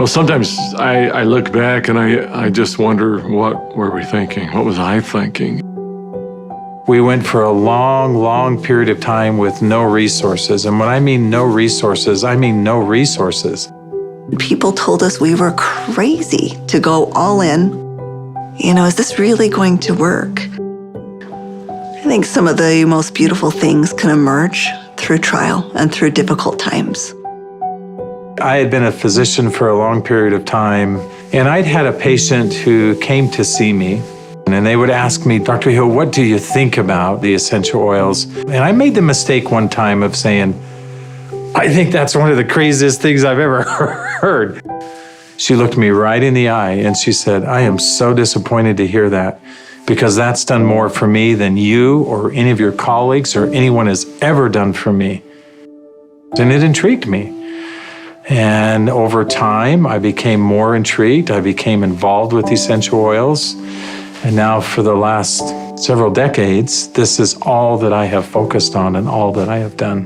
Well, sometimes I look back and I just wonder, what were we thinking? What was I thinking? We went for a long, long period of time with no resources. And when I mean no resources, I mean no resources. People told us we were crazy to go all in. Is this really going to work? I think some of the most beautiful things can emerge through trial and through difficult times. I had been a physician for a long period of time, and I'd had a patient who came to see me, and they would ask me, Dr. Hill, what do you think about the essential oils? And I made the mistake one time of saying, I think that's one of the craziest things I've ever heard. She looked me right in the eye and she said, I am so disappointed to hear that, because that's done more for me than you or any of your colleagues or anyone has ever done for me. And it intrigued me. And over time, I became more intrigued. I became involved with essential oils. And now for the last several decades, this is all that I have focused on and all that I have done.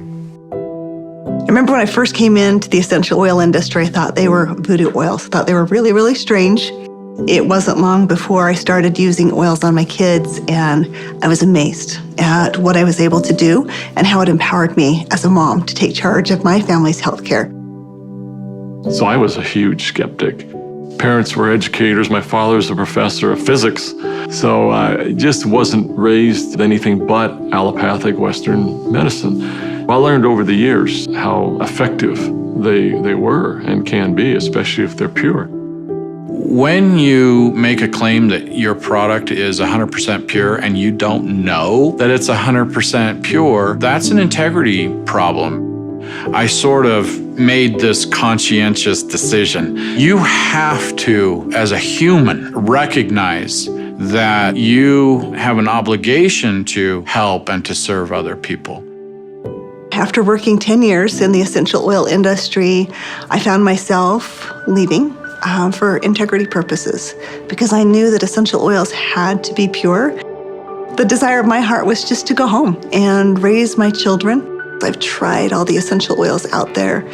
I remember when I first came into the essential oil industry, I thought they were voodoo oils. I thought they were really, really strange. It wasn't long before I started using oils on my kids, and I was amazed at what I was able to do and how it empowered me as a mom to take charge of my family's healthcare. So I was a huge skeptic. Parents were educators. My father was a professor of physics. So I just wasn't raised with anything but allopathic Western medicine. I learned over the years how effective they were and can be, especially if they're pure. When you make a claim that your product is 100% pure and you don't know that it's 100% pure, that's an integrity problem. I sort of made this conscientious decision. You have to, as a human, recognize that you have an obligation to help and to serve other people. After working 10 years in the essential oil industry, I found myself leaving for integrity purposes, because I knew that essential oils had to be pure. The desire of my heart was just to go home and raise my children. I've tried all the essential oils out there.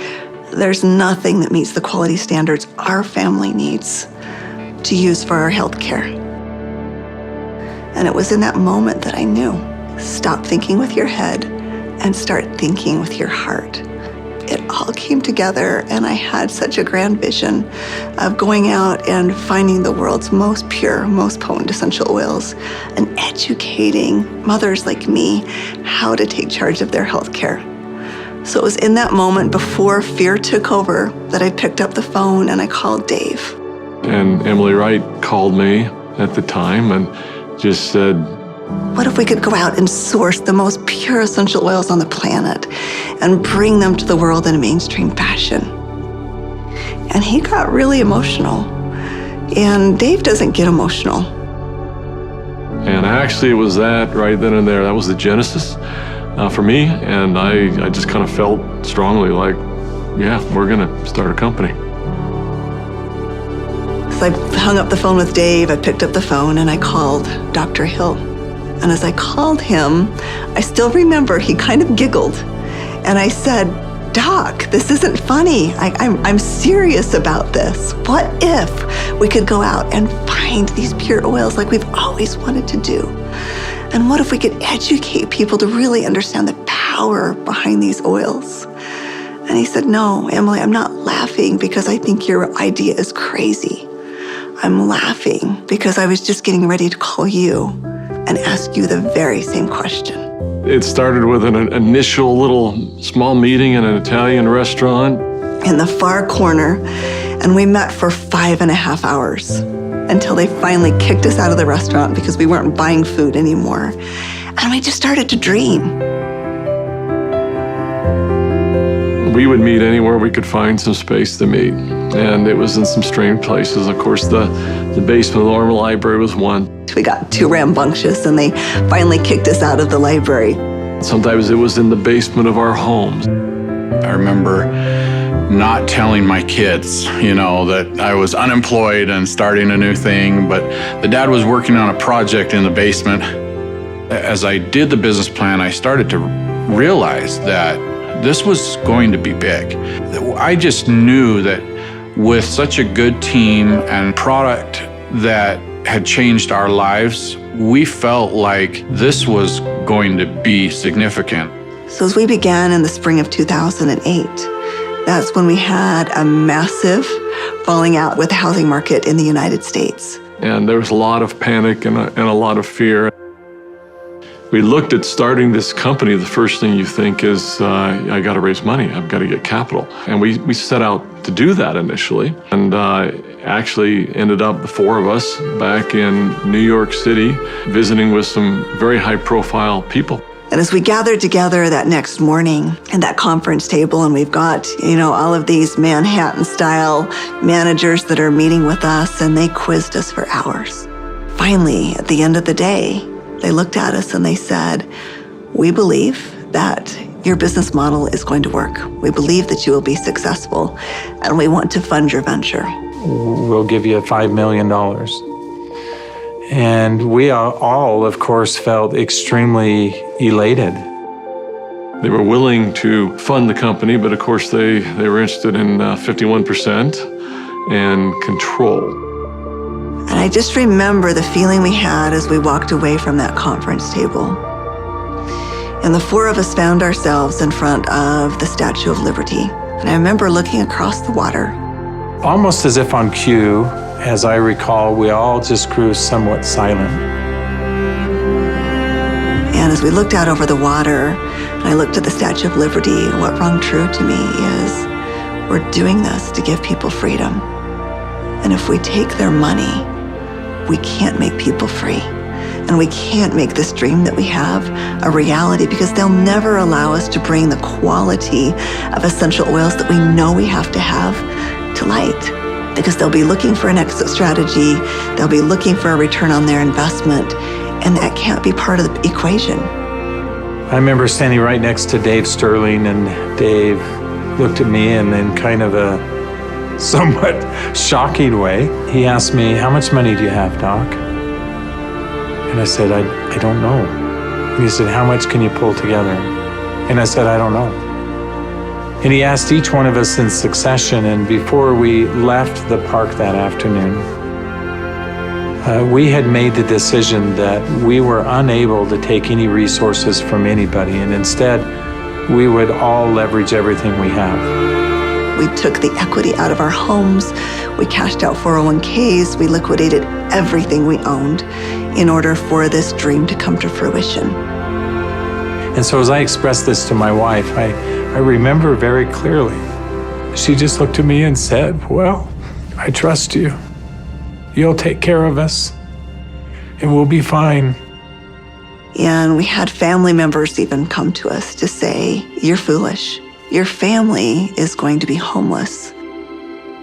There's nothing that meets the quality standards our family needs to use for our health care. And it was in that moment that I knew, stop thinking with your head and start thinking with your heart. It all came together, and I had such a grand vision of going out and finding the world's most pure, most potent essential oils and educating mothers like me how to take charge of their health care. So it was in that moment, before fear took over, that I picked up the phone and I called Dave. And Emily Wright called me at the time and just said, what if we could go out and source the most pure essential oils on the planet and bring them to the world in a mainstream fashion? And he got really emotional. And Dave doesn't get emotional. And actually it was that right then and there. That was the genesis for me. And I just kind of felt strongly like, yeah, we're going to start a company. So I hung up the phone with Dave. I picked up the phone and I called Dr. Hill. And as I called him, I still remember he kind of giggled. And I said, Doc, this isn't funny. I'm serious about this. What if we could go out and find these pure oils like we've always wanted to do? And what if we could educate people to really understand the power behind these oils? And he said, no, Emily, I'm not laughing because I think your idea is crazy. I'm laughing because I was just getting ready to call you and ask you the very same question. It started with an initial little small meeting in an Italian restaurant in the far corner, and we met for 5.5 hours until they finally kicked us out of the restaurant because we weren't buying food anymore. And we just started to dream. We would meet anywhere we could find some space to meet. And it was in some strange places. Of course, the basement of the Normal Library was one. We got too rambunctious and they finally kicked us out of the library. Sometimes it was in the basement of our homes. I remember not telling my kids, that I was unemployed and starting a new thing, but the dad was working on a project in the basement. As I did the business plan, I started to realize that this was going to be big. I just knew that with such a good team and product that had changed our lives, we felt like this was going to be significant. So as we began in the spring of 2008, that's when we had a massive falling out with the housing market in the United States. And there was a lot of panic and a lot of fear. We looked at starting this company. The first thing you think is, I got to raise money. I've got to get capital. And we set out to do that initially. And actually ended up, the four of us, back in New York City, visiting with some very high-profile people. And as we gathered together that next morning at that conference table, and we've got, all of these Manhattan-style managers that are meeting with us, and they quizzed us for hours. Finally, at the end of the day, they looked at us and they said, "We believe that your business model is going to work. We believe that you will be successful, and we want to fund your venture. We'll give you $5 million. And we all, of course, felt extremely elated. They were willing to fund the company, but of course they were interested in 51% and control. And I just remember the feeling we had as we walked away from that conference table. And the four of us found ourselves in front of the Statue of Liberty. And I remember looking across the water. Almost as if on cue, as I recall, we all just grew somewhat silent. And as we looked out over the water, and I looked at the Statue of Liberty, what rung true to me is, we're doing this to give people freedom. And if we take their money, we can't make people free. And we can't make this dream that we have a reality, because they'll never allow us to bring the quality of essential oils that we know we have to have to light. Because they'll be looking for an exit strategy, they'll be looking for a return on their investment, and that can't be part of the equation. I remember standing right next to Dave Sterling, and Dave looked at me, and in kind of a somewhat shocking way, he asked me, "How much money do you have, Doc?" And I said, I don't know. And he said, "How much can you pull together?" And I said, "I don't know." And he asked each one of us in succession, and before we left the park that afternoon, we had made the decision that we were unable to take any resources from anybody, and instead, we would all leverage everything we have. We took the equity out of our homes, we cashed out 401ks, we liquidated everything we owned in order for this dream to come to fruition. And so as I expressed this to my wife, I remember very clearly, she just looked at me and said, "Well, I trust you. You'll take care of us, and we'll be fine." And we had family members even come to us to say, "You're foolish. Your family is going to be homeless."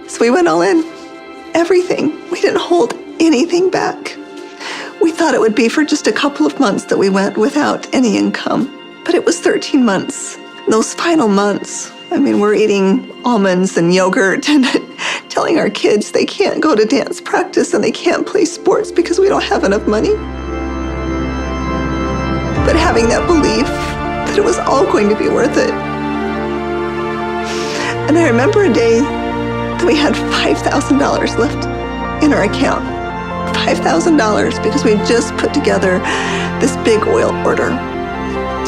So we went all in, everything. We didn't hold anything back. We thought it would be for just a couple of months that we went without any income, but it was 13 months. Those final months, we're eating almonds and yogurt and telling our kids they can't go to dance practice and they can't play sports because we don't have enough money. But having that belief that it was all going to be worth it. And I remember a day that we had $5,000 left in our account. $5,000 because we just put together this big oil order.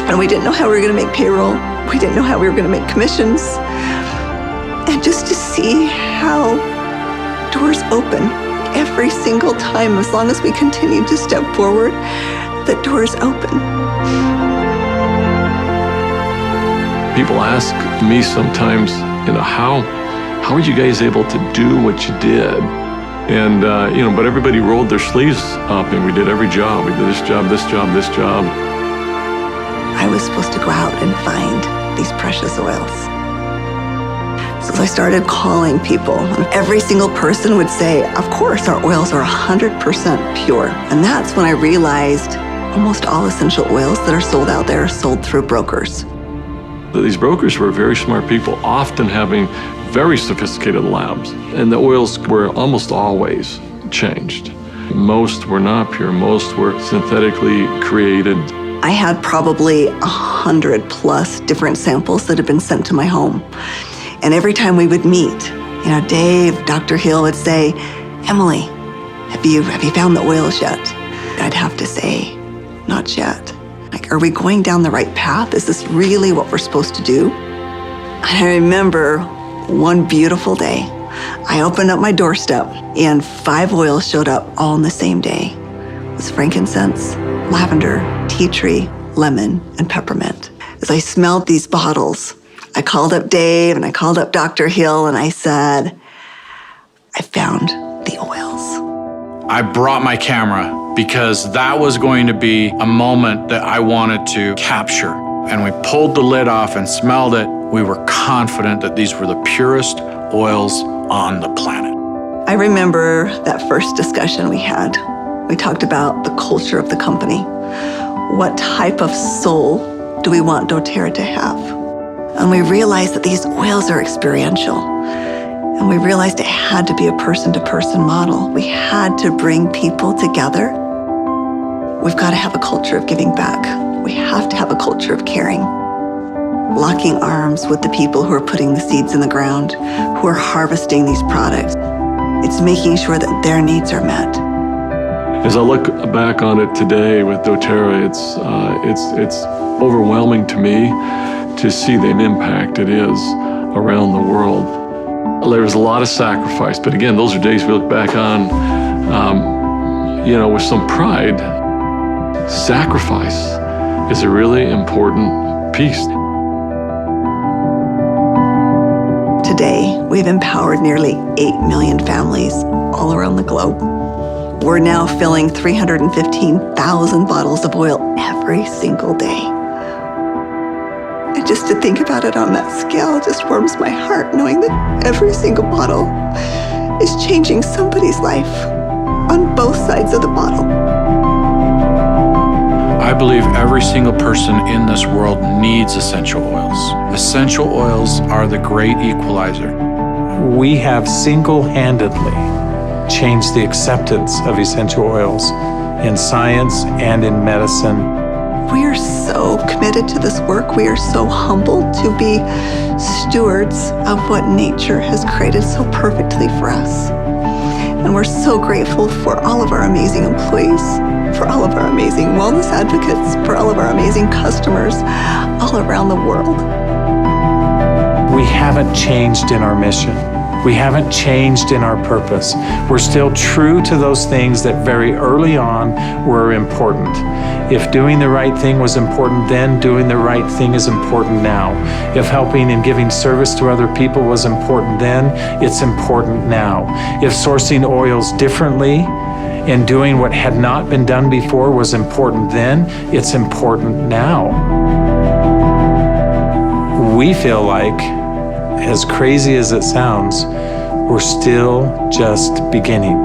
And we didn't know how we were going to make payroll. We didn't know how we were going to make commissions. And just to see how doors open every single time, as long as we continued to step forward, the doors open. People ask me sometimes, how are you guys able to do what you did? And, but everybody rolled their sleeves up and we did every job. We did this job, this job, this job. I was supposed to go out and find these precious oils. So I started calling people. Every single person would say, "Of course, our oils are 100% pure." And that's when I realized almost all essential oils that are sold out there are sold through brokers. These brokers were very smart people, often having very sophisticated labs. And the oils were almost always changed. Most were not pure. Most were synthetically created. I had probably 100+ different samples that had been sent to my home. And every time we would meet, Dave, Dr. Hill would say, Emily, have you found the oils yet? I'd have to say, not yet. Like, are we going down the right path? Is this really what we're supposed to do? And I remember one beautiful day, I opened up my doorstep and 5 oils showed up all in the same day. It was frankincense, lavender, tea tree, lemon, and peppermint. As I smelled these bottles, I called up Dave and I called up Dr. Hill and I said, I found the oils. I brought my camera because that was going to be a moment that I wanted to capture. And we pulled the lid off and smelled it. We were confident that these were the purest oils on the planet. I remember that first discussion we had. We talked about the culture of the company. What type of soul do we want doTERRA to have? And we realized that these oils are experiential. And we realized it had to be a person-to-person model. We had to bring people together. We've got to have a culture of giving back. We have to have a culture of caring. Locking arms with the people who are putting the seeds in the ground, who are harvesting these products. It's making sure that their needs are met. As I look back on it today with doTERRA, it's overwhelming to me to see the impact it is around the world. There's a lot of sacrifice, but again, those are days we look back on, with some pride. Sacrifice is a really important piece. Today, we've empowered nearly 8 million families all around the globe. We're now filling 315,000 bottles of oil every single day. And just to think about it on that scale just warms my heart, knowing that every single bottle is changing somebody's life on both sides of the bottle. I believe every single person in this world needs essential oils. Essential oils are the great equalizer. We have single-handedly changed the acceptance of essential oils in science and in medicine. We are so committed to this work. We are so humbled to be stewards of what nature has created so perfectly for us. And we're so grateful for all of our amazing employees, for all of our amazing wellness advocates, for all of our amazing customers all around the world. We haven't changed in our mission. We haven't changed in our purpose. We're still true to those things that very early on were important. If doing the right thing was important then, doing the right thing is important now. If helping and giving service to other people was important then, it's important now. If sourcing oils differently and doing what had not been done before was important then, it's important now. We feel like, as crazy as it sounds, we're still just beginning.